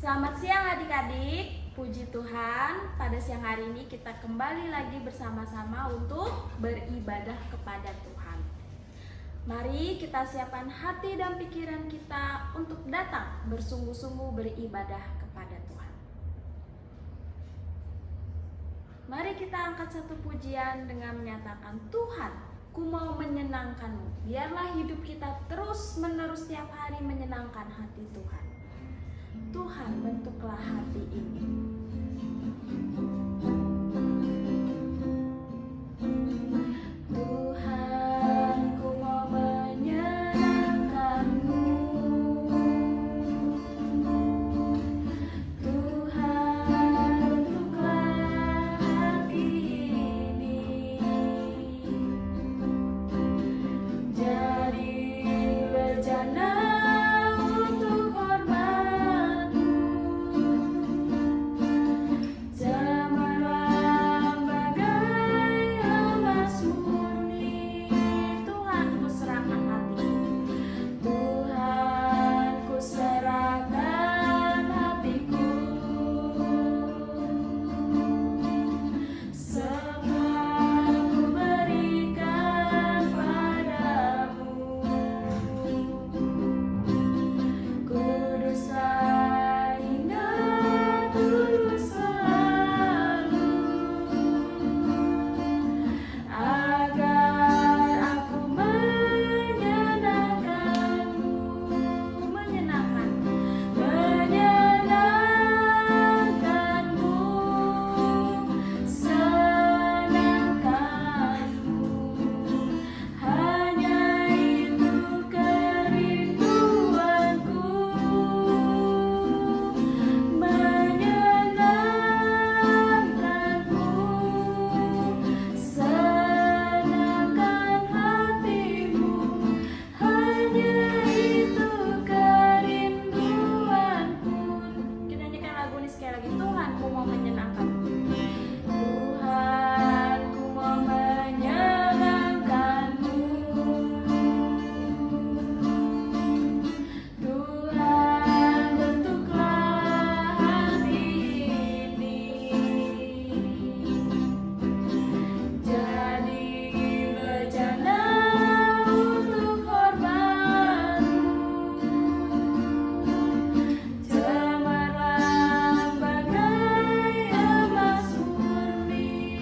Selamat siang adik-adik, puji Tuhan. Pada siang hari ini kita kembali lagi bersama-sama untuk beribadah kepada Tuhan. Mari kita siapkan hati dan pikiran kita untuk datang bersungguh-sungguh beribadah kepada Tuhan. Mari kita angkat satu pujian dengan menyatakan, Tuhan, ku mau menyenangkan-Mu. Biarlah hidup kita terus menerus setiap hari menyenangkan hati Tuhan. Tuhan, bentuklah hati ini. Tuhan, ku mau menyenangkan-Mu. Tuhan, bentuklah hati ini. Jadi bejana untuk hormat, cemerlang bagai emas murni. Tuhan, ku serahkan hatiku. Tuhan, ku serahkan hatiku. Semua ku berikan padamu. Kuduslah, indah, tulus selalu, agar aku menyenangkan-Mu. Menyenangkan-Mu, senangkan-Mu. Hanya itu kerinduanku, menyenangkan-Mu, senangkan hatimu. Hanya itu kerinduanku. Kita nyanyikan lagu ini sekali lagi. Tuhan, ku mau menyenangkan-Mu. Tuhan, ku mau menyenangkan-Mu. Tuhan, bentuklah hati ini. Jadi bejana untuk hormat-Mu, cemerlang bagai emas murni.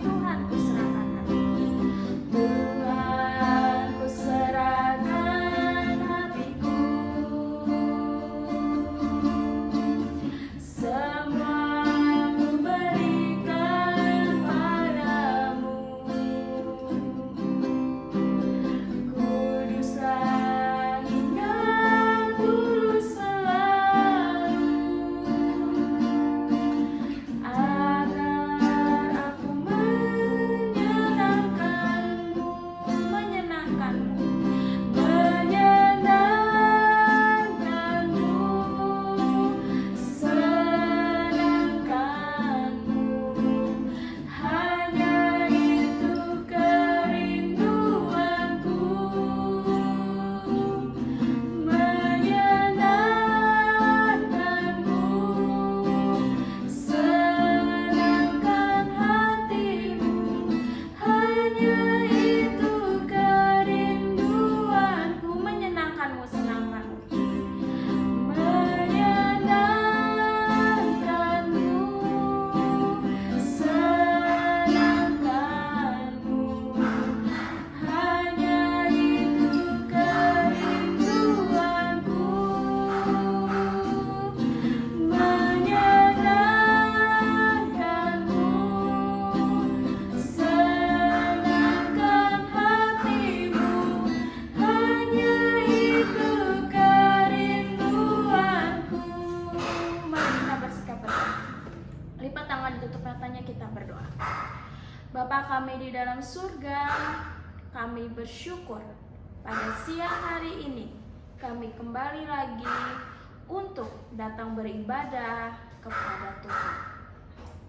Tuhan, ku serahkan hatiku. Tuhan, ku serahkan hatiku. Semua ku berikan padamu. Kuduslah, indah, tulus selalu, agar aku menyenangkan-Mu. Menyenangkan-Mu, menyenangkan-Mu, senangkan-Mu. Hanya itu kerinduanku, menyenangkan-Mu, senangkan hatimu. Hanya itu kerinduanku, menyenangkan-Mu, senangkan-Mu. Menyenangkan-Mu, senangkan-Mu. Hanya itu kerinduanku, menyenangkan-Mu, senangkan hatimu. Hanya itu kerinduanku. Mari kita bersikap berdoa. Lipat tangan, tutup matanya, kita berdoa. Bapa kami di dalam surga, kami bersyukur pada siang hari ini kami kembali lagi untuk datang beribadah kepada Tuhan.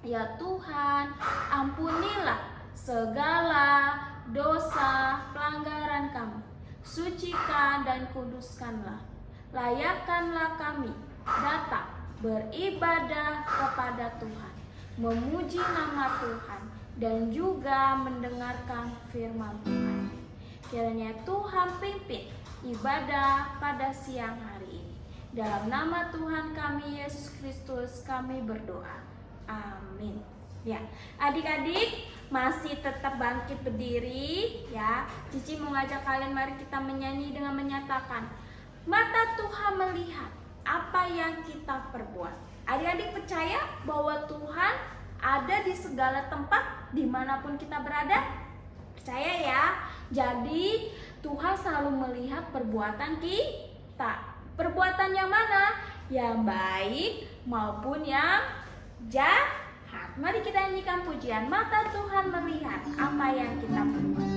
Ya Tuhan, ampunilah segala dosa pelanggaran kami. Sucikan dan kuduskanlah. Layakkanlah kami datang beribadah kepada Tuhan, memuji nama Tuhan, dan juga mendengarkan firman Tuhan. Kiranya Tuhan pimpin ibadah pada siang hari ini. Dalam nama Tuhan kami Yesus Kristus kami berdoa. Amin. Ya, adik-adik masih tetap bangkit berdiri ya. Cici mau ngajak kalian, mari kita menyanyi dengan menyatakan, mata Tuhan melihat apa yang kita perbuat. Adik-adik percaya bahwa Tuhan ada di segala tempat dimanapun kita berada? Percaya ya. Jadi Tuhan selalu melihat perbuatan kita. Perbuatan yang mana? Yang baik maupun yang jahat. Mari kita nyanyikan pujian, mata Tuhan melihat apa yang kita perbuat.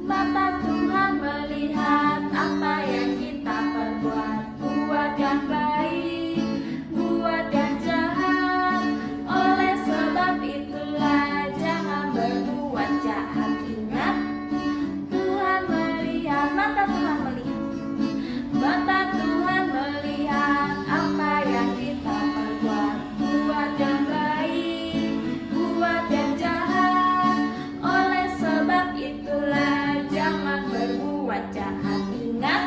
Mata Tuhan melihat apa yang kita perbuat, buat yang baik, buat yang jahat. Oleh sebab itulah jangan berbuat jahat. Ingat, Tuhan melihat, mata Tuhan melihat. Mata Tuhan melihat apa yang kita perbuat, buat yang baik, buat yang jahat. Oleh sebab itulah jangan berbuat jahat. Ingat,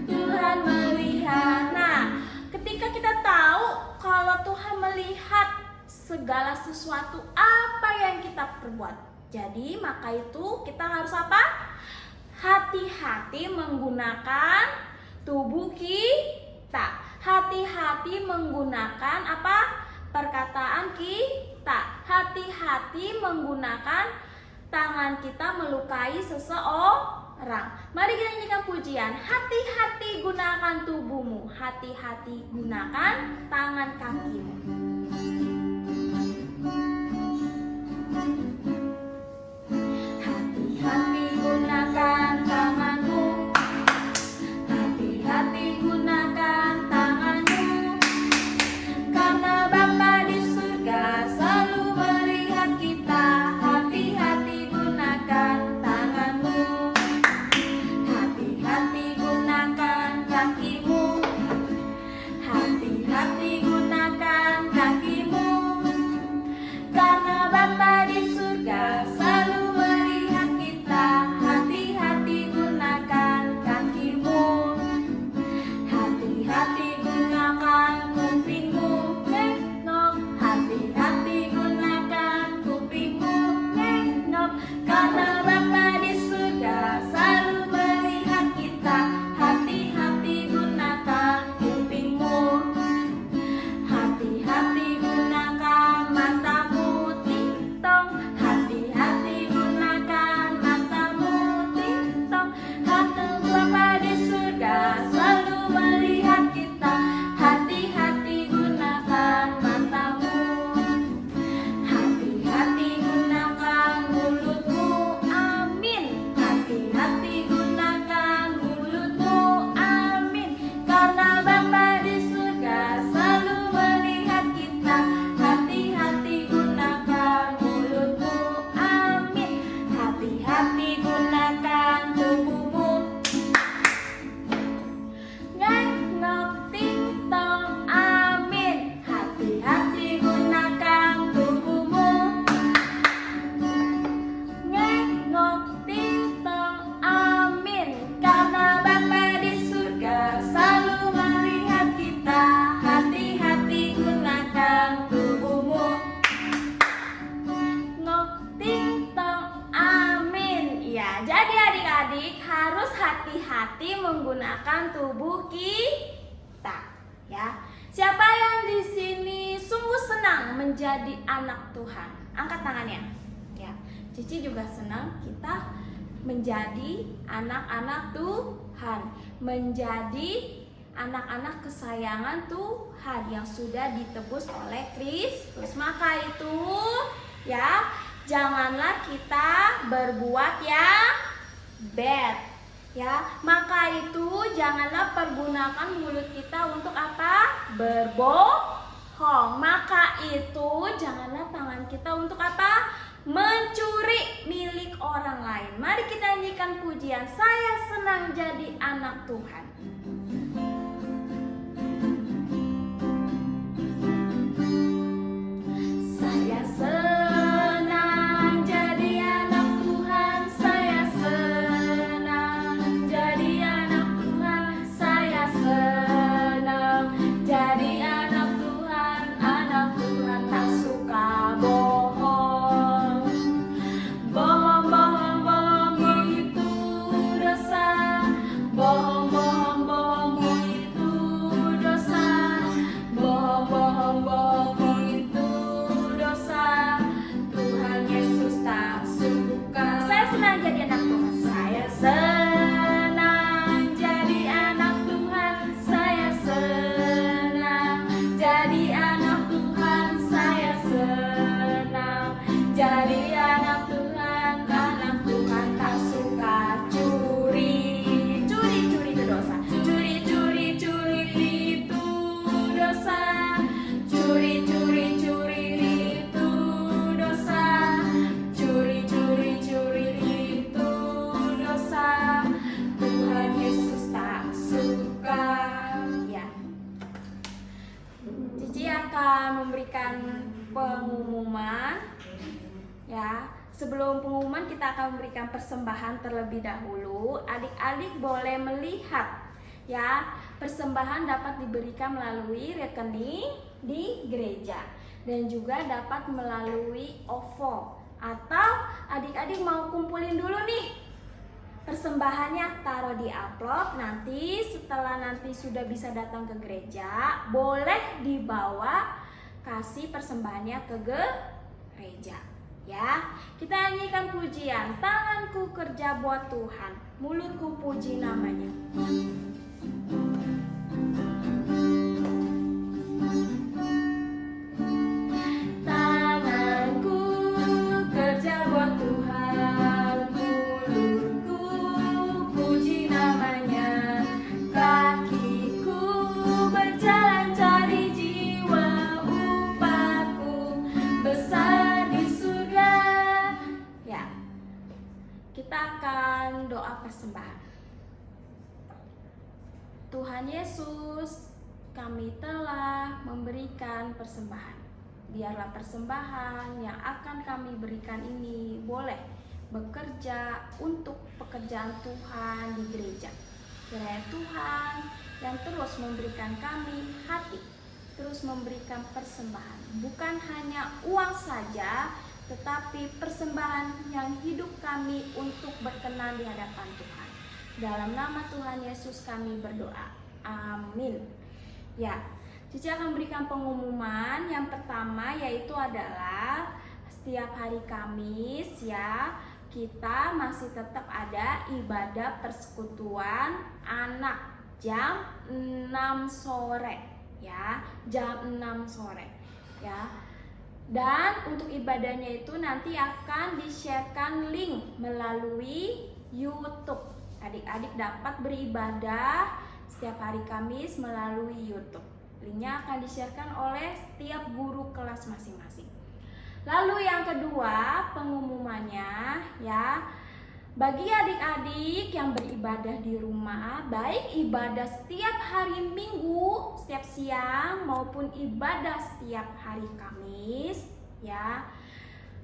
Tuhan melihat. Nah, ketika kita tahu kalau Tuhan melihat segala sesuatu apa yang kita perbuat, jadi maka itu kita harus apa? Hati-hati menggunakan tubuh kita. Hati-hati menggunakan apa? Perkataan kita. Hati-hati menggunakan tangan kita melukai seseorang. Mari kita nyanyikan pujian. Hati-hati gunakan tubuhmu. Hati-hati gunakan tangan kakimu. Hati-hati gunakan tanganmu. Hati-hati gunakan tanganmu, karena Bapa di surga selalu melihat kita. Hati-hati gunakan tanganmu. Hati-hati gunakan kakimu. Hati-hati gunakan kakimu, karena Bapa di surga selalu melihat kita. Hati-hati gunakan kakimu. Hati-hati gunakan kupingmu, nengok. Hati-hati gunakan kupingmu, nengok, karena Bapa di surga selalu melihat kita. Hati-hati gunakan kupingmu. Hati-hati gunakan matamu, tintong. Hati-hati gunakan matamu, tintong. Hati Bapa di surga selalu melihat kita. Hati-hati gunakan matamu. Hati-hati gunakan mulutmu, amin. Hati-hati gunakan mulutmu, amin, karena Bapa di surga selalu melihat kita. Hati-hati gunakan mulutmu, amin. Hati-hati gunakan tubuhmu. Nengok, tintong, amin. Hati-hati gunakan tubuhmu. Nengok, tintong, amin, karena Bapa di surga selalu melihat kita. Hati-hati gunakan tubuhmu. Ngok, tintong, amin. Ya, jadi adik-adik harus hati-hati menggunakan tubuh kita. Ya, siapa yang di sini sungguh senang menjadi anak Tuhan? Angkat tangannya. Ya, Cici juga senang kita menjadi anak-anak Tuhan, menjadi anak-anak kesayangan Tuhan yang sudah ditebus oleh Kristus. Maka itu ya, janganlah kita berbuat yang bad. Ya, maka itu janganlah pergunakan mulut kita untuk apa? Berbohong. Maka itu janganlah tangan kita untuk apa? mencuri milik orang lain. Mari kita nyanyikan pujian, saya senang jadi anak Tuhan. Saya senang jadi anak Tuhan, saya senang jadi anak Tuhan, saya senang jadi anak Tuhan tak suka bohong. Bohong itu dosa, bohong itu dosa, bohong itu dosa. Tuhan Yesus tak suka. Saya senang jadi anak Tuhan, saya senang jadi anak Tuhan, saya senang jadi anak Tuhan, saya senang jadi anak Tuhan tak suka curi. Curi itu dosa. Curi itu dosa. Curi itu dosa. Curi itu dosa. Tuhan Yesus tak suka. Ya. Cici akan memberikan pengumuman. Ya, sebelum pengumuman kita akan memberikan persembahan terlebih dahulu. Adik-adik boleh melihat, ya, persembahan dapat diberikan melalui rekening di gereja dan juga dapat melalui OVO. Atau adik-adik mau kumpulin dulu nih persembahannya, taruh di amplop. Nanti setelah sudah bisa datang ke gereja, boleh dibawa kasih persembahannya ke gereja. Ya, kita nyanyikan pujian, tanganku kerja buat Tuhan, mulutku puji namanya. Tanganku kerja buat Tuhan, mulutku puji namanya, kakiku berjalan cari jiwa, upahku besar. Kita akan doa persembahan. Tuhan Yesus, kami telah memberikan persembahan. Biarlah persembahan yang akan kami berikan ini boleh bekerja untuk pekerjaan Tuhan di gereja. Kiranya Tuhan yang terus memberikan kami hati, terus memberikan persembahan. Bukan hanya uang saja, tetapi persembahan yang hidup kami untuk berkenan di hadapan Tuhan. Dalam nama Tuhan Yesus kami berdoa. Amin. Ya, Cici akan berikan pengumuman. Yang pertama yaitu adalah setiap hari Kamis, ya, kita masih tetap ada ibadah persekutuan anak jam 6 sore, ya, jam 6 sore, ya. Dan untuk ibadahnya itu nanti akan di-sharekan link melalui YouTube. Adik-adik dapat beribadah setiap hari Kamis melalui YouTube. Linknya akan di-sharekan oleh setiap guru kelas masing-masing. Lalu yang kedua pengumumannya, ya, bagi adik-adik yang beribadah di rumah, baik ibadah setiap hari Minggu, setiap siang, maupun ibadah setiap hari Kamis, ya,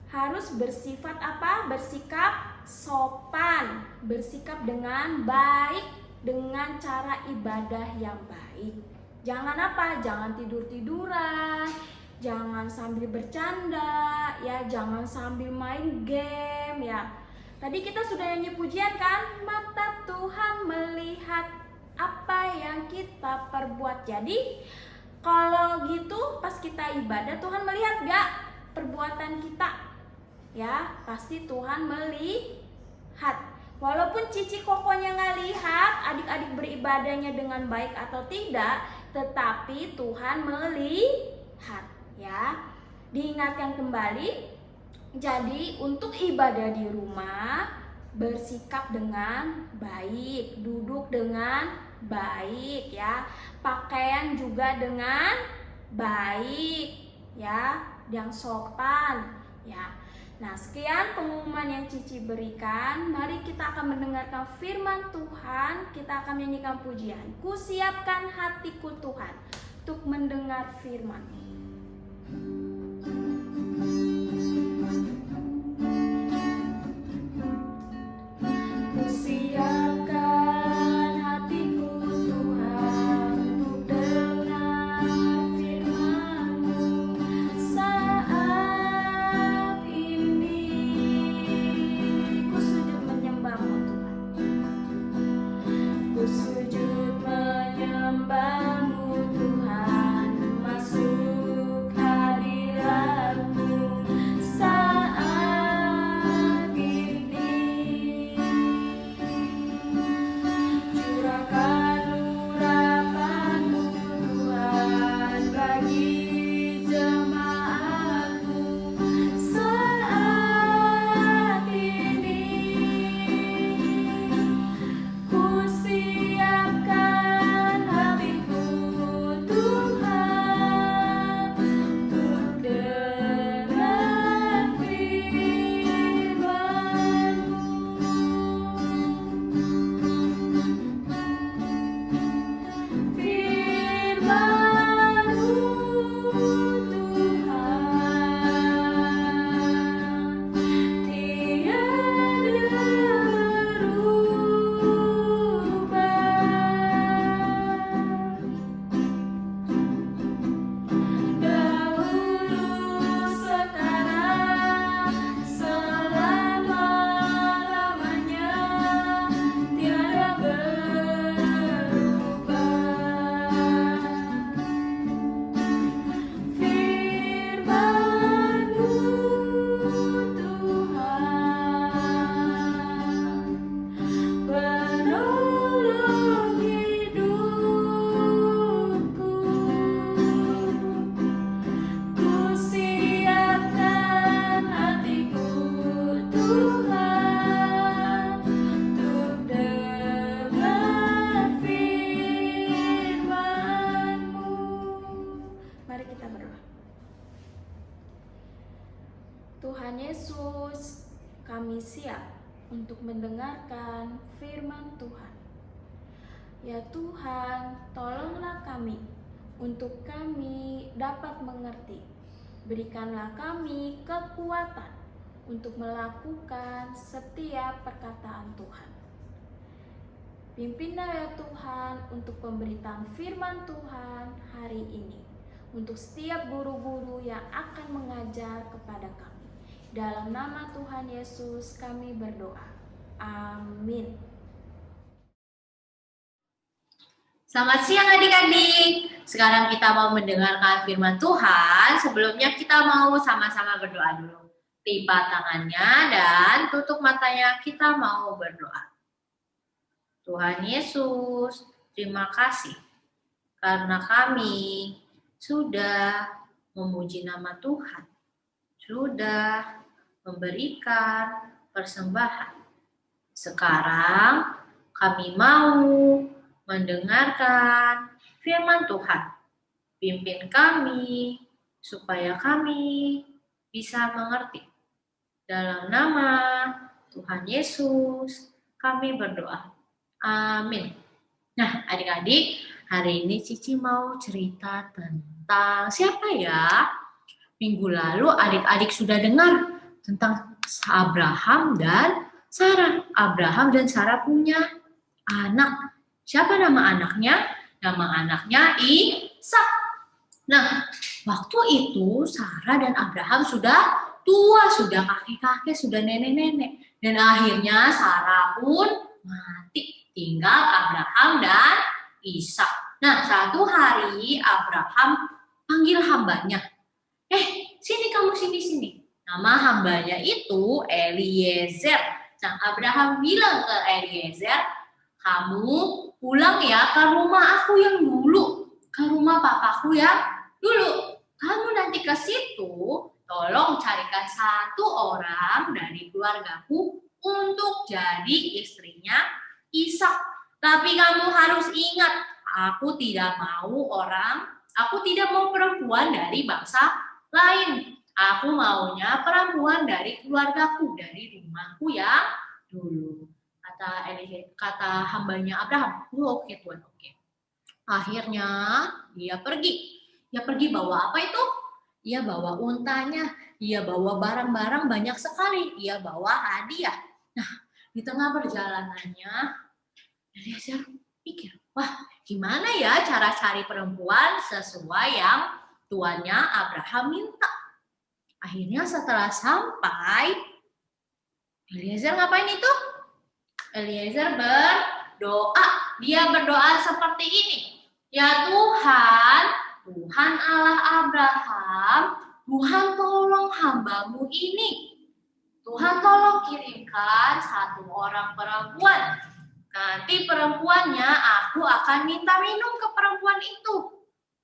harus bersifat apa? Bersikap sopan, bersikap dengan baik, dengan cara ibadah yang baik. Jangan apa? Jangan tidur-tiduran, jangan sambil bercanda, ya, jangan sambil main game, ya. Tadi kita sudah nyanyi pujian kan? Mata Tuhan melihat apa yang kita perbuat. Jadi kalau gitu pas kita ibadah, Tuhan melihat gak perbuatan kita? Ya, pasti Tuhan melihat. Walaupun Cici Kokonya gak lihat adik-adik beribadahnya dengan baik atau tidak, tetapi Tuhan melihat, ya. Diingatkan kembali. Jadi untuk ibadah di rumah bersikap dengan baik, duduk dengan baik, ya, pakaian juga dengan baik, ya, yang sopan, ya. Nah, sekian pengumuman yang Cici berikan. Mari kita akan mendengarkan firman Tuhan. Kita akan menyanyikan pujian. Ku siapkan hatiku Tuhan untuk mendengar firman. Ku siapkan hatiku Tuhan untuk dengar firman-Mu saat ini. Ku sujud menyembah-Mu Tuhan. Ku sujud menyembah-Mu Tuhan, masuk hadirat-Mu saat ini. Curahkan urapan-Mu Tuhan bagi jemaat-Mu saat ini. Ku siapkan hatiku Tuhan untuk dengar firman-Mu. Firman-Mu Tuhan tiada berubah. Dahulu, sekarang, selama-lamanya tiada berubah. Firman-Mu Tuhan penolong hidupku. Ku siapkan hatiku Tuhan untuk dengar firman-Mu. Mari kita berdoa. Tuhan Yesus, kami siap untuk mendengarkan firman Tuhan. Ya Tuhan, tolonglah kami untuk kami dapat mengerti. Berikanlah kami kekuatan untuk melakukan setiap perkataan Tuhan. Pimpinlah ya Tuhan untuk pemberitaan firman Tuhan hari ini. Untuk setiap guru-guru yang akan mengajar kepada kami. Dalam nama Tuhan Yesus kami berdoa. Amin. Selamat siang adik-adik. Sekarang kita mau mendengarkan firman Tuhan. Sebelumnya kita mau sama-sama berdoa dulu. Lipat tangannya dan tutup matanya, kita mau berdoa. Tuhan Yesus, terima kasih karena kami sudah memuji nama Tuhan. Sudah memberikan persembahan. Sekarang kami mau mendengarkan firman Tuhan. Pimpin kami supaya kami bisa mengerti. Dalam nama Tuhan Yesus kami berdoa. Amin. Nah, adik-adik, hari ini Cici mau cerita tentang siapa ya? Minggu lalu adik-adik sudah dengar tentang Abraham dan Sarah. Abraham dan Sarah punya anak. Siapa nama anaknya? Nama anaknya Ishak. Nah, waktu itu Sarah dan Abraham sudah tua, sudah kakek-kakek, sudah nenek-nenek. Dan akhirnya Sarah pun mati. Tinggal Abraham dan Ishak. Nah, satu hari Abraham panggil hambanya. Sini kamu, sini. Nama hambanya itu Eliezer. Nah, Abraham bilang ke Eliezer, kamu pulang ya ke rumah aku yang dulu, ke rumah papaku yang dulu. Kamu nanti ke situ, tolong carikan satu orang dari keluargaku untuk jadi istrinya Ishak. Tapi kamu harus ingat, aku tidak mau perempuan dari bangsa lain. Aku maunya perempuan dari keluargaku, dari rumahku yang dulu. Kata hambanya Abraham, oh, oke Tuhan, oke. Akhirnya dia pergi. Dia pergi bawa apa itu? Ia bawa untanya, ia bawa barang-barang banyak sekali, ia bawa hadiah. Nah, di tengah perjalanannya, Eliezer pikir, wah gimana ya cara cari perempuan sesuai yang tuannya Abraham minta. Akhirnya setelah sampai, Eliezer ngapain itu? Eliezer berdoa. Dia berdoa seperti ini. Ya Tuhan, Tuhan Allah Abraham, Tuhan tolong hambamu ini. Tuhan tolong kirimkan satu orang perempuan. Nanti perempuannya aku akan minta minum ke perempuan itu.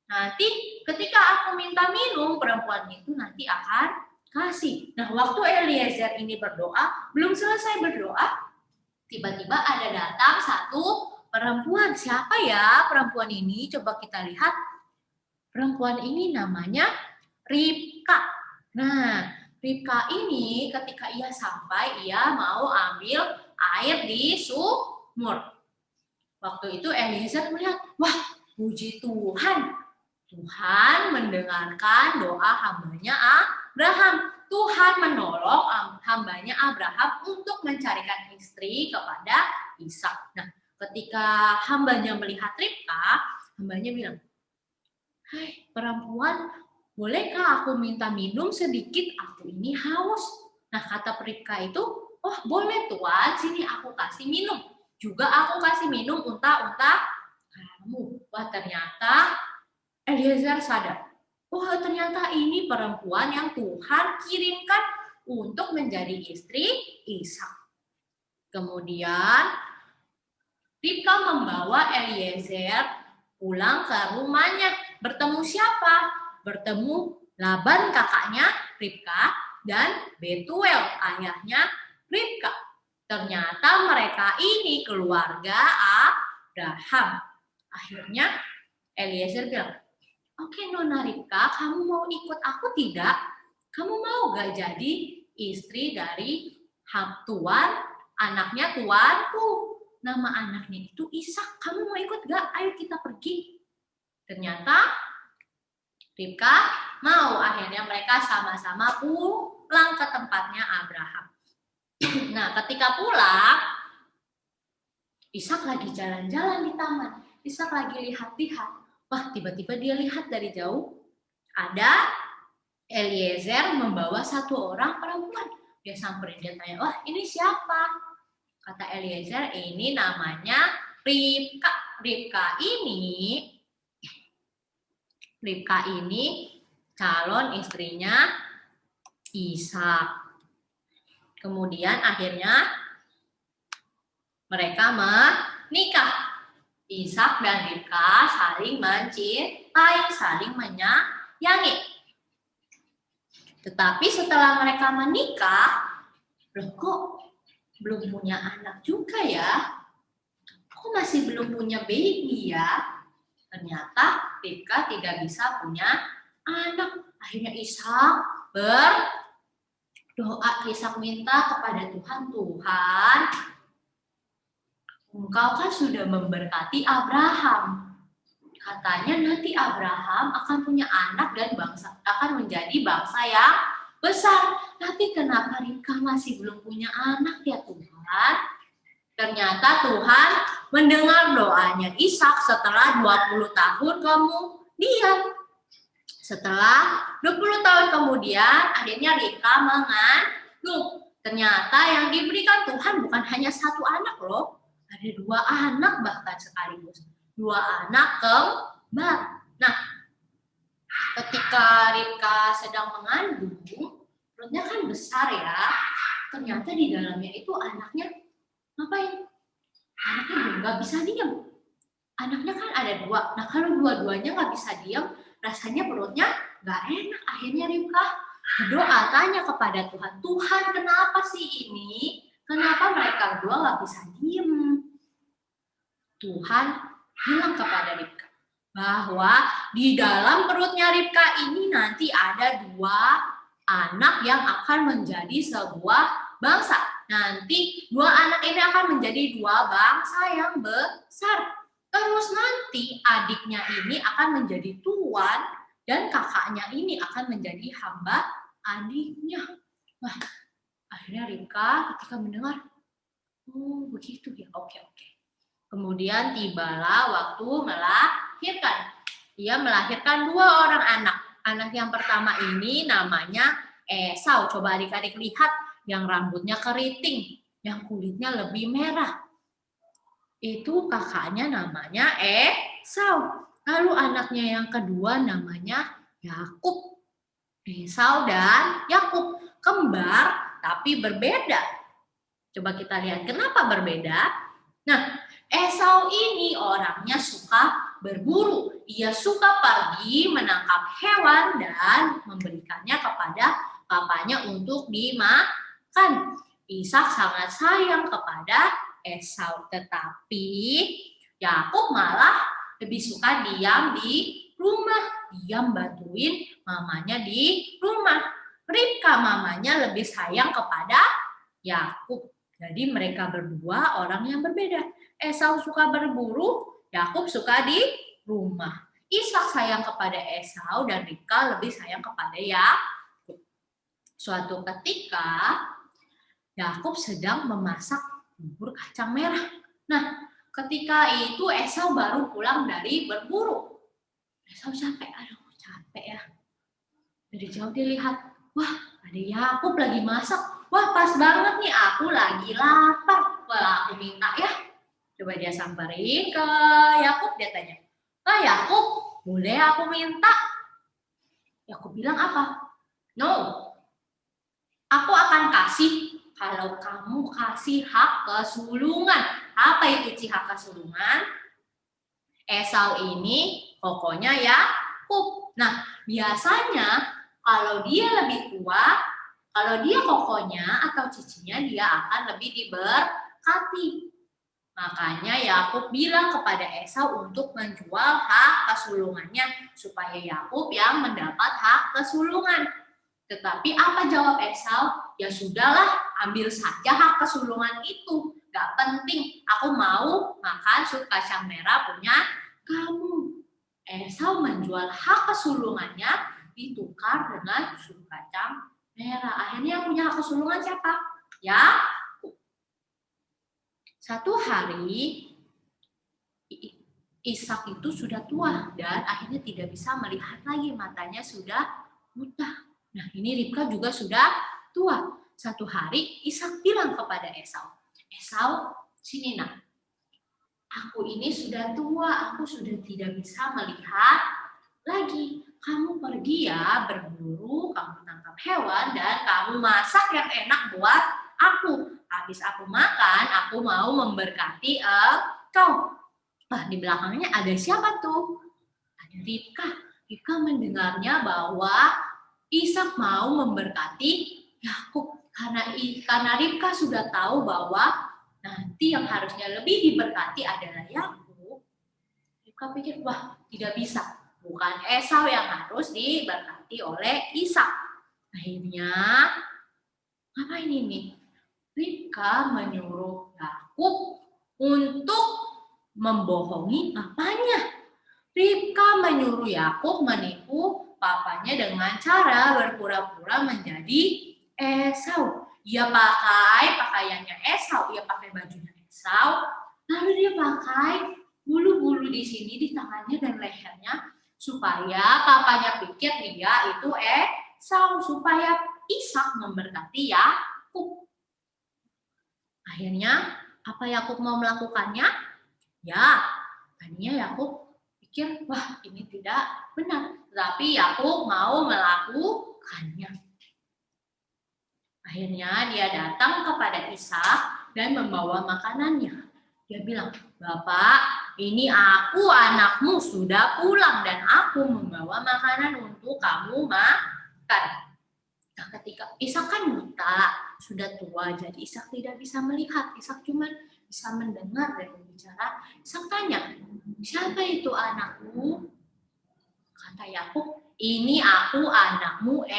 Nanti ketika aku minta minum, perempuan itu nanti akan kasih. Nah, waktu Eliezer ini berdoa, belum selesai berdoa, tiba-tiba ada datang satu perempuan. Siapa ya perempuan ini? Coba kita lihat. Perempuan ini namanya Ribka. Nah, Ribka ini ketika ia sampai, ia mau ambil air di sumur. Waktu itu Eliezer melihat, wah puji Tuhan. Tuhan mendengarkan doa hambanya Abraham. Tuhan menolong hambanya Abraham untuk mencarikan istri kepada Ishak. Nah, ketika hambanya melihat Ribka, hambanya bilang, hai perempuan, bolehkah aku minta minum sedikit? Aku ini haus. Nah, kata Ribka itu, oh boleh Tuhan, sini aku kasih minum. Juga aku kasih minum unta-unta kamu. Wah, ternyata Eliezer sadar, oh ternyata ini perempuan yang Tuhan kirimkan untuk menjadi istri Ishak. Kemudian Ribka membawa Eliezer pulang ke rumahnya. Bertemu siapa? Bertemu Laban kakaknya Ribka dan Betuel ayahnya Ribka. Ternyata mereka ini keluarga Abraham. Akhirnya Eliezer bilang, oke Nona Ribka, kamu mau ikut aku tidak? Kamu mau gak jadi istri dari tuan, anaknya tuanku? Nama anaknya itu Ishak. Kamu mau ikut gak? Ayo kita pergi. Ternyata Ribka mau. Akhirnya mereka sama-sama pulang ke tempatnya Abraham. Nah, ketika pulang, Ishak lagi jalan-jalan di taman. Ishak lagi lihat-lihat. Wah, tiba-tiba dia lihat dari jauh, ada Eliezer membawa satu orang perempuan. Dia samperin, dia tanya, wah ini siapa? Kata Eliezer, ini namanya Ribka. Ribka ini calon istrinya Ishak. Kemudian akhirnya mereka menikah. Ishak dan Ribka saling mencintai, saling menyayangi. Tetapi setelah mereka menikah, loh kok belum punya anak juga ya? Kok masih belum punya baby ya? Ternyata Ribka tidak bisa punya anak. Akhirnya Ishak berdoa, Ishak minta kepada Tuhan, Tuhan, Engkau kan sudah memberkati Abraham. Katanya nanti Abraham akan punya anak dan akan menjadi bangsa yang besar. Tapi kenapa Ribka masih belum punya anak ya Tuhan? Ternyata Tuhan mendengar doanya Ishak setelah 20 tahun kemudian. Setelah 20 tahun kemudian, akhirnya Ribka mengandung. Ternyata yang diberikan Tuhan bukan hanya satu anak loh. Ada 2 anak bahkan sekaligus. 2 anak kembar. Nah, ketika Ribka sedang mengandung, perutnya kan besar ya. Ternyata di dalamnya itu anaknya ngapain? Anaknya nggak bisa diam. Anaknya kan ada 2. Nah, kalau dua-duanya nggak bisa diam, rasanya perutnya nggak enak. Akhirnya Ribka berdoa, tanya kepada Tuhan, Tuhan kenapa sih ini? Kenapa mereka berdua nggak bisa diem? Tuhan bilang kepada Ribka bahwa di dalam perutnya Ribka ini nanti ada 2 anak yang akan menjadi sebuah bangsa. Nanti dua anak ini akan menjadi dua bangsa yang besar. Terus nanti adiknya ini akan menjadi tuan dan kakaknya ini akan menjadi hamba adiknya. Wah, akhirnya Ribka ketika mendengar, oh begitu ya, oke. Kemudian tibalah waktu melahirkan. Ia melahirkan dua orang anak. Anak yang pertama ini namanya Esau. Coba adik-adik lihat yang rambutnya keriting, yang kulitnya lebih merah. Itu kakaknya namanya Esau. Lalu anaknya yang kedua namanya Yakub. Esau dan Yakub kembar tapi berbeda. Coba kita lihat kenapa berbeda. Nah, Esau ini orangnya suka berburu. Ia suka pergi menangkap hewan dan memberikannya kepada papanya untuk dimakan. Ishak sangat sayang kepada Esau, tetapi Yakub malah lebih suka diam di rumah, diam bantuin mamanya di rumah. Ribka mamanya lebih sayang kepada Yakub. Jadi mereka berdua orang yang berbeda. Esau suka berburu, Yakub suka di rumah. Ishak sayang kepada Esau dan Ribka lebih sayang kepada Yakub. Suatu ketika Yakub sedang memasak bubur kacang merah. Nah, ketika itu Esau baru pulang dari berburu. Esau capek, aduh capek ya. Dari jauh dia lihat, wah ada Yakub lagi masak. Wah pas banget nih, aku lagi lapar. Wah aku minta ya. Coba dia samperin ke Yakub, dia tanya, Yakub, boleh aku minta? Yakub bilang apa? No, aku akan kasih kalau kamu kasih hak kesulungan. Apa itu hak kesulungan? Esau ini pokoknya Yakub. Nah, biasanya kalau dia lebih tua, kalau dia kokonya atau cicinya, dia akan lebih diberkati. Makanya Yakub bilang kepada Esau untuk menjual hak kesulungannya supaya Yakub yang mendapat hak kesulungan. Tetapi apa jawab Esau? Ya sudahlah, ambil saja hak kesulungan itu. Gak penting, aku mau makan sup kacang merah punya kamu. Esau menjual hak kesulungannya ditukar dengan sup kacang merah. Akhirnya yang punya hak kesulungan siapa? Ya. Satu hari Ishak itu sudah tua dan akhirnya tidak bisa melihat lagi, matanya sudah buta. Nah ini Ribka juga sudah tua. Satu hari Ishak bilang kepada Esau, Esau sini nak, aku ini sudah tua, aku sudah tidak bisa melihat lagi. Kamu pergi ya berburu, kamu tangkap hewan dan kamu masak yang enak buat aku. Habis aku makan, aku mau memberkati kau. Wah, di belakangnya ada siapa tuh? Ada Ribka. Ribka mendengarnya bahwa Ishak mau memberkati Yakub. Karena Ribka sudah tahu bahwa nanti yang harusnya lebih diberkati adalah Yakub. Ribka pikir, wah tidak bisa. Bukan Esau yang harus diberkati oleh Ishak. Akhirnya, ngapain ini? Ribka menyuruh Yakub untuk membohongi papanya. Ribka menyuruh Yakub menipu papanya dengan cara berpura-pura menjadi Esau. Ia pakai pakaiannya Esau, ia pakai bajunya Esau, lalu dia pakai bulu-bulu di sini di tangannya dan lehernya supaya papanya pikir dia itu Esau, supaya Ishak memberkati Yakub. Akhirnya apa Yakub mau melakukannya? Ya, tadinya Yakub pikir, wah ini tidak benar. Tapi Yakub mau melakukannya. Akhirnya dia datang kepada Ishak dan membawa makanannya. Dia bilang, Bapak, ini aku anakmu sudah pulang dan aku membawa makanan untuk kamu makan. Nah, ketika Ishak kan buta, sudah tua, jadi Ishak tidak bisa melihat. Ishak cuma bisa mendengar dan berbicara. Ishak tanya, siapa itu anakku? Kata Yakub, ini aku anakmu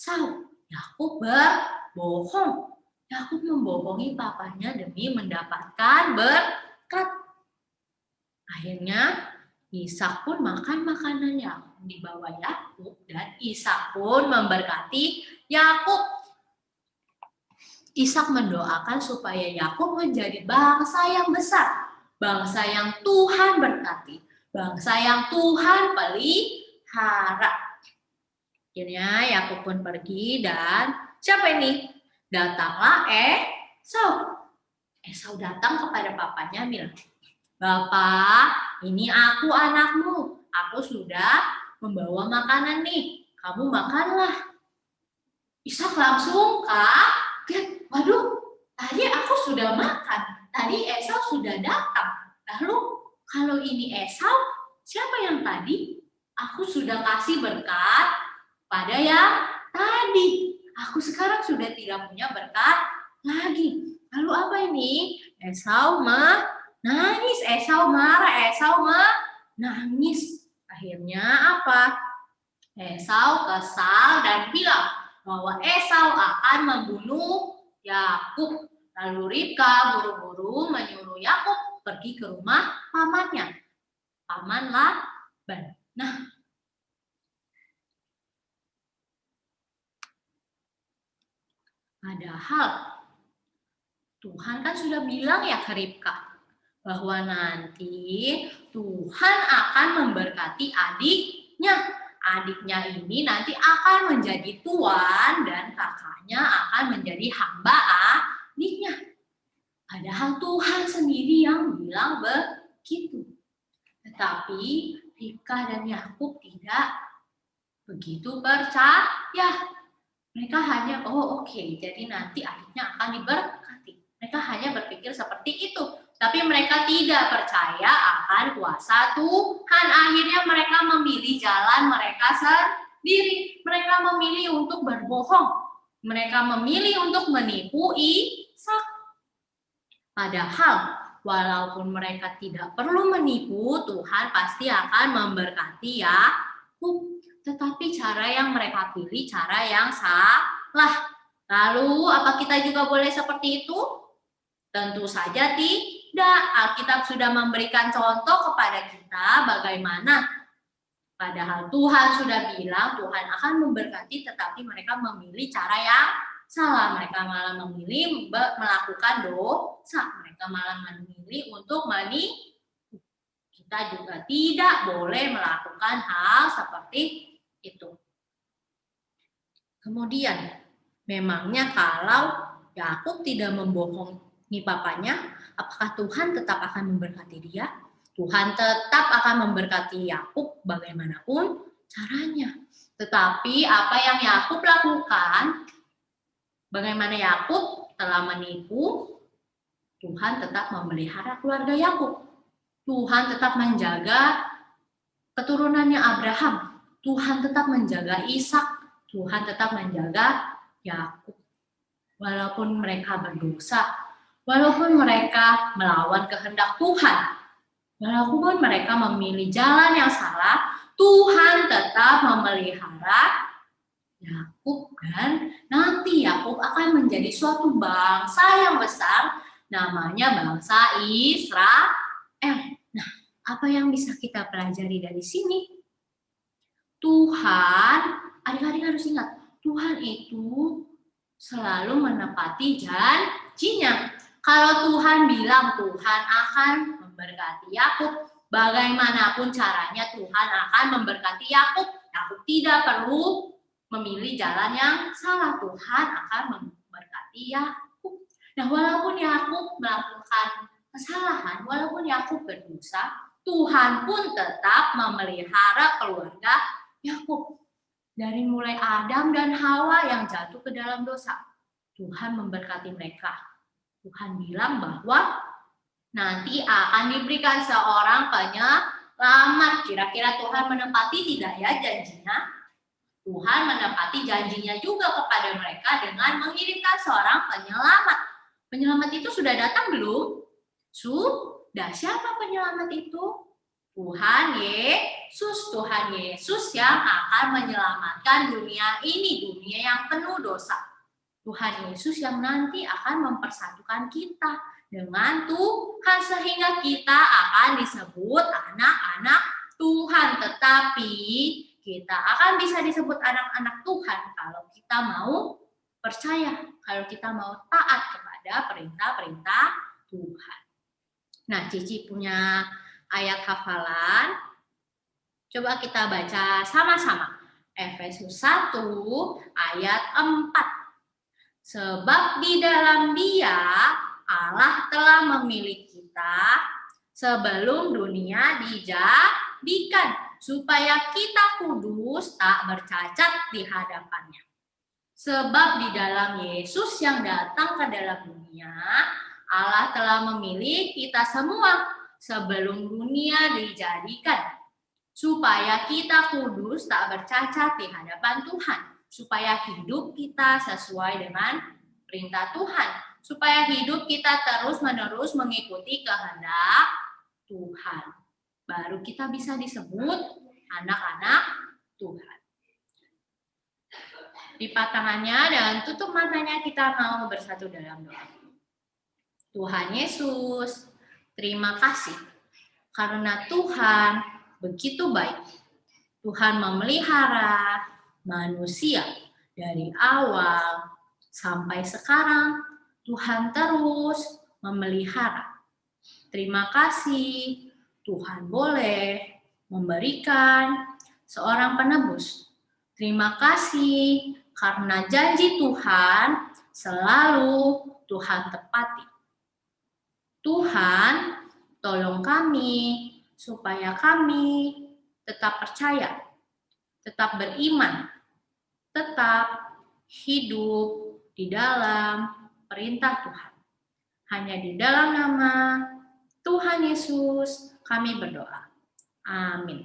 Esau. Yakub berbohong. Yakub membohongi papanya demi mendapatkan berkat. Akhirnya Ishak pun makan makanan yang dibawa Yakub dan Ishak pun memberkati Yakub. Ishak mendoakan supaya Yakub menjadi bangsa yang besar, bangsa yang Tuhan berkati, bangsa yang Tuhan pelihara. Akhirnya Yakub pun pergi dan siapa ini? Datanglah Esau. Esau datang kepada papanya bilang, "Bapak, ini aku anakmu. Aku sudah membawa makanan nih. Kamu makanlah." Ishak langsung kaget. Waduh, tadi aku sudah makan. Tadi Esau sudah datang. Lalu kalau ini Esau, siapa yang tadi? Aku sudah kasih berkat pada yang tadi. Aku sekarang sudah tidak punya berkat lagi. Lalu apa ini? Esau menangis, Esau marah, Esau menangis. Akhirnya apa? Esau kesal dan bilang bahwa Esau akan membunuh Yakub. Lalu Ribka buru-buru menyuruh Yakub pergi ke rumah pamannya, paman Laban. Nah, padahal Tuhan kan sudah bilang ya ke Ribka bahwa nanti Tuhan akan memberkati adiknya. Adiknya ini nanti akan menjadi tuan dan kakaknya akan menjadi hamba adiknya. Padahal Tuhan sendiri yang bilang begitu. Tetapi Ribka dan Yakub tidak begitu percaya. Mereka hanya, oke, jadi nanti adiknya akan diberkati. Mereka hanya berpikir seperti itu. Tapi mereka tidak percaya akan kuasa Tuhan. Akhirnya mereka memilih jalan mereka sendiri. Mereka memilih untuk berbohong. Mereka memilih untuk menipu Ishak. Padahal walaupun mereka tidak perlu menipu, Tuhan pasti akan memberkati Yakub. Tetapi cara yang mereka pilih cara yang salah. Lalu apa kita juga boleh seperti itu? Tentu saja tidak. Alkitab sudah memberikan contoh kepada kita bagaimana. Padahal Tuhan sudah bilang Tuhan akan memberkati, tetapi mereka memilih cara yang salah. Mereka malah memilih melakukan dosa. Mereka malah memilih untuk menipu. Kita juga tidak boleh melakukan hal seperti itu. Kemudian, memangnya kalau Yakub tidak membohongi papanya, apakah Tuhan tetap akan memberkati dia? Tuhan tetap akan memberkati Yakub bagaimanapun caranya. Tetapi apa yang Yakub lakukan, bagaimana Yakub telah menipu, Tuhan tetap memelihara keluarga Yakub. Tuhan tetap menjaga keturunannya Abraham. Tuhan tetap menjaga Ishak. Tuhan tetap menjaga Yakub. Walaupun mereka berdosa, walaupun mereka melawan kehendak Tuhan, walaupun mereka memilih jalan yang salah, Tuhan tetap memelihara Yakub dan nanti Yakub akan menjadi suatu bangsa yang besar, namanya bangsa Israel. Nah, apa yang bisa kita pelajari dari sini? Tuhan, adik-adik harus ingat, Tuhan itu selalu menepati janjinya. Kalau Tuhan bilang Tuhan akan memberkati Yakub, bagaimanapun caranya Tuhan akan memberkati Yakub. Yakub tidak perlu memilih jalan yang salah. Tuhan akan memberkati Yakub. Nah, walaupun Yakub melakukan kesalahan, walaupun Yakub berdosa, Tuhan pun tetap memelihara keluarga Yakub. Dari mulai Adam dan Hawa yang jatuh ke dalam dosa, Tuhan memberkati mereka. Tuhan bilang bahwa nanti akan diberikan seorang penyelamat. Kira-kira Tuhan menepati tidak ya janjinya? Tuhan menepati janjinya juga kepada mereka dengan mengirimkan seorang penyelamat. Penyelamat itu sudah datang belum? Sudah. Siapa penyelamat itu? Tuhan Yesus yang akan menyelamatkan dunia ini, dunia yang penuh dosa. Tuhan Yesus yang nanti akan mempersatukan kita dengan Tuhan sehingga kita akan disebut anak-anak Tuhan. Tetapi kita akan bisa disebut anak-anak Tuhan kalau kita mau percaya, kalau kita mau taat kepada perintah-perintah Tuhan. Nah, Cici punya ayat hafalan. Coba kita baca sama-sama. Efesus 1 ayat 4. Sebab di dalam Dia Allah telah memilih kita sebelum dunia dijadikan, supaya kita kudus tak bercacat di hadapannya. Sebab di dalam Yesus yang datang ke dalam dunia, Allah telah memilih kita semua sebelum dunia dijadikan, supaya kita kudus tak bercacat di hadapan Tuhan, supaya hidup kita sesuai dengan perintah Tuhan, supaya hidup kita terus-menerus mengikuti kehendak Tuhan. Baru kita bisa disebut anak-anak Tuhan. Lipat tangannya dan tutup matanya, kita mau bersatu dalam doa. Tuhan Yesus, terima kasih karena Tuhan begitu baik. Tuhan memelihara manusia dari awal sampai sekarang. Tuhan terus memelihara. Terima kasih Tuhan boleh memberikan seorang penebus. Terima kasih karena janji Tuhan selalu Tuhan tepati. Tuhan, tolong kami supaya kami tetap percaya, tetap beriman, tetap hidup di dalam perintah Tuhan. Hanya di dalam nama Tuhan Yesus kami berdoa. Amin.